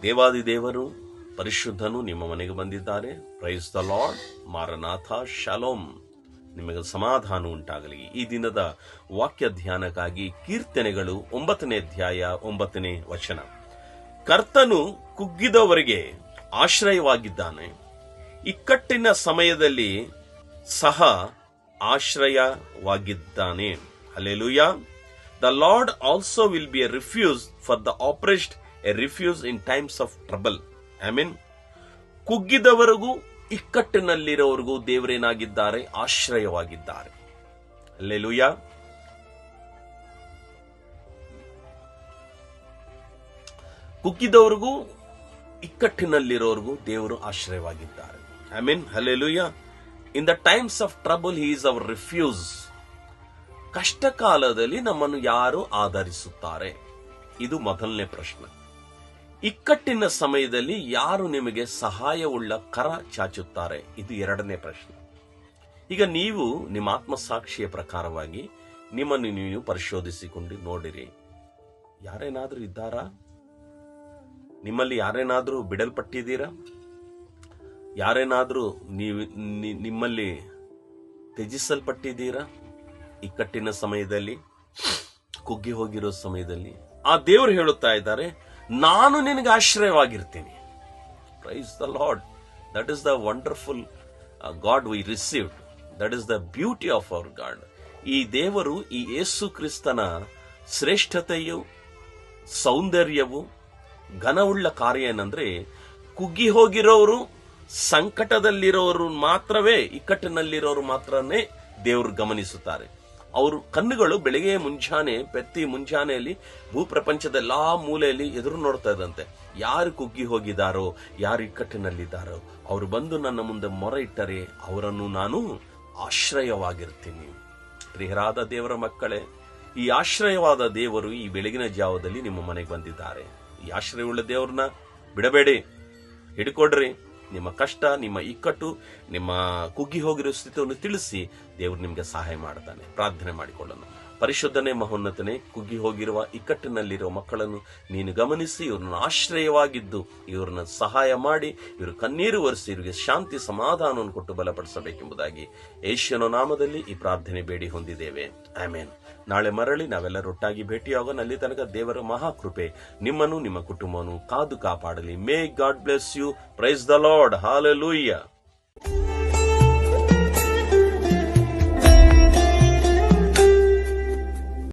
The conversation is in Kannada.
ದೇವಾದಿದೇವರು ಪರಿಶುದ್ಧನು ನಿಮ್ಮ ಮನೆಗೆ ಬಂದಿದ್ದಾರೆ. Praise the Lord. ಮಾರನಾಥ. ಶಾಲೋಮ್. ನಿಮಗೆ ಸಮಾಧಾನ ಉಂಟಾಗಲಿ. ಈ ದಿನದ ವಾಕ್ಯ ಧ್ಯಾನಕ್ಕಾಗಿ ಕೀರ್ತನೆಗಳು 9ನೇ ಅಧ್ಯಾಯ 9ನೇ ವಚನ. ಕರ್ತನು ಕುಗ್ಗಿದವರಿಗೆ ಆಶ್ರಯವಾಗಿದ್ದಾನೆ, ಇಕ್ಕಟ್ಟಿನ ಸಮಯದಲ್ಲಿ ಸಹ ಆಶ್ರಯವಾಗಿದ್ದಾನೆ. Hallelujah. The Lord also will be a refuge for the oppressed, a refuge in times of trouble. Amen. ಕುಗ್ಗಿದವರಿಗೂ ಇಕ್ಕಟ್ಟಿನಲ್ಲಿರೋವರೆಗೂ ದೇವರೇನಾಗಿದ್ದಾರೆ? ಆಶ್ರಯವಾಗಿದ್ದಾರೆ. ಹಲ್ಲೆಲೂಯಾ. ಕುಗ್ಗಿದವರಿಗೂ ಇಕ್ಕಟ್ಟಿನಲ್ಲಿರೋವರೆಗೂ ದೇವರು ಆಶ್ರಯವಾಗಿದ್ದಾರೆ. Amen. Hallelujah. In the times of trouble he is our refuge. ಕಷ್ಟ ಕಾಲದಲ್ಲಿ ನಮ್ಮನ್ನು ಯಾರು ಆಧರಿಸುತ್ತಾರೆ? ಇದು ಮೊದಲನೇ ಪ್ರಶ್ನೆ. ಇಕ್ಕಟ್ಟಿನ ಸಮಯದಲ್ಲಿ ಯಾರು ನಿಮಗೆ ಸಹಾಯವುಳ್ಳ ಕರ ಚಾಚುತ್ತಾರೆ? ಇದು ಎರಡನೇ ಪ್ರಶ್ನೆ. ಈಗ ನೀವು ನಿಮ್ಮ ಆತ್ಮಸಾಕ್ಷಿಯ ಪ್ರಕಾರವಾಗಿ ನಿಮ್ಮನ್ನು ನೀವು ಪರಿಶೋಧಿಸಿಕೊಂಡು ನೋಡಿರಿ. ಯಾರೇನಾದ್ರೂ ಇದ್ದಾರಾ? ನಿಮ್ಮಲ್ಲಿ ಯಾರೇನಾದ್ರೂ ಬಿಡಲ್ಪಟ್ಟಿದ್ದೀರಾ? ಯಾರೇನಾದ್ರೂ ನಿಮ್ಮಲ್ಲಿ ತ್ಯಜಿಸಲ್ಪಟ್ಟಿದ್ದೀರಾ? ಇಕ್ಕಟ್ಟಿನ ಸಮಯದಲ್ಲಿ, ಕುಗ್ಗಿ ಹೋಗಿರೋ ಸಮಯದಲ್ಲಿ ಆ ದೇವರು ಹೇಳುತ್ತಾ ಇದ್ದಾರೆ, ನಾನು ನಿನಗೆ ಆಶ್ರಯವಾಗಿರ್ತೀನಿ. Praise the Lord. That is the wonderful God we received. That is the beauty of our God. ಈ ದೇವರು, ಈ ಯೇಸು ಕ್ರಿಸ್ತನ ಶ್ರೇಷ್ಠತೆಯು, ಸೌಂದರ್ಯವು, ಘನವುಳ್ಳ ಕಾರ್ಯ ಏನಂದ್ರೆ, ಕುಗ್ಗಿ ಹೋಗಿರೋರು, ಸಂಕಟದಲ್ಲಿರೋರು ಮಾತ್ರವೇ, ಇಕ್ಕಟ್ಟಿನಲ್ಲಿರೋರು ಮಾತ್ರನೇ ದೇವರು ಗಮನಿಸುತ್ತಾರೆ. ಅವರು ಕಣ್ಣುಗಳು ಬೆಳಗ್ಗೆ ಪ್ರತಿ ಮುಂಜಾನೆಯಲ್ಲಿ ಭೂಪ್ರಪಂಚದ ಎಲ್ಲಾ ಮೂಲೆಯಲ್ಲಿ ಎದುರು ನೋಡ್ತಾ ಇದ್ದಂತೆ. ಯಾರು ಕುಗ್ಗಿ ಹೋಗಿದಾರೋ, ಯಾರು ಇಕ್ಕಟ್ಟಿನಲ್ಲಿದ್ದಾರೋ ಅವರು ಬಂದು ನನ್ನ ಮುಂದೆ ಮೊರೆ ಇಟ್ಟರೆ ಅವರನ್ನು ನಾನು ಆಶ್ರಯವಾಗಿರ್ತೀನಿ. ಪ್ರಿಯರಾದ ದೇವರ ಮಕ್ಕಳೇ, ಈ ಆಶ್ರಯವಾದ ದೇವರು ಈ ಬೆಳಗಿನ ಜಾವದಲ್ಲಿ ನಿಮ್ಮ ಮನೆಗೆ ಬಂದಿದ್ದಾರೆ. ಈ ಆಶ್ರಯವುಳ್ಳ ದೇವರನ್ನ ಬಿಡಬೇಡಿ, ಹಿಡ್ಕೊಡ್ರಿ. ನಿಮ್ಮ ಕಷ್ಟ, ನಿಮ್ಮ ಇಕ್ಕಟ್ಟು, ನಿಮ್ಮ ಕುಗ್ಗಿ ಹೋಗಿರೋ ಸ್ಥಿತಿಯನ್ನು ತಿಳಿಸಿ ದೇವರು ನಿಮಗೆ ಸಹಾಯ ಮಾಡ್ತಾನೆ. ಪ್ರಾರ್ಥನೆ ಮಾಡಿಕೊಳ್ಳೋಣ. ಪರಿಶುದ್ಧನೇ, ಮಹೋನ್ನತನೇ, ಕುಗ್ಗಿ ಹೋಗಿರುವ ಇಕ್ಕಟ್ಟಿನಲ್ಲಿರುವ ಮಕ್ಕಳನ್ನು ನೀನು ಗಮನಿಸಿ ಇವ್ರನ್ನ ಆಶ್ರಯವಾಗಿದ್ದು ಇವ್ರನ್ನ ಸಹಾಯ ಮಾಡಿ, ಇವರು ಕಣ್ಣೀರು ಒರೆಸಿ ಇವರಿಗೆ ಶಾಂತಿ ಸಮಾಧಾನವನ್ನು ಕೊಟ್ಟು ಬಲಪಡಿಸಬೇಕೆಂಬುದಾಗಿ ಯೇಸುವಿನ ನಾಮದಲ್ಲಿ ಈ ಪ್ರಾರ್ಥನೆ ಬೇಡಿ ಹೊಂದಿದ್ದೇವೆ. ಆಮೆನ್. ನಾಳೆ ಮರಳಿ ನಾವೆಲ್ಲರೊಟ್ಟಾಗಿ ಭೇಟಿಯಾಗೋಣ. ಅಲ್ಲಿ ತನಕ ದೇವರ ಮಹಾಕೃಪೆ ನಿಮ್ಮನ್ನು, ನಿಮ್ಮ ಕುಟುಂಬವನ್ನು ಕಾದು ಕಾಪಾಡಲಿ. May God bless you. Praise the Lord. Hallelujah.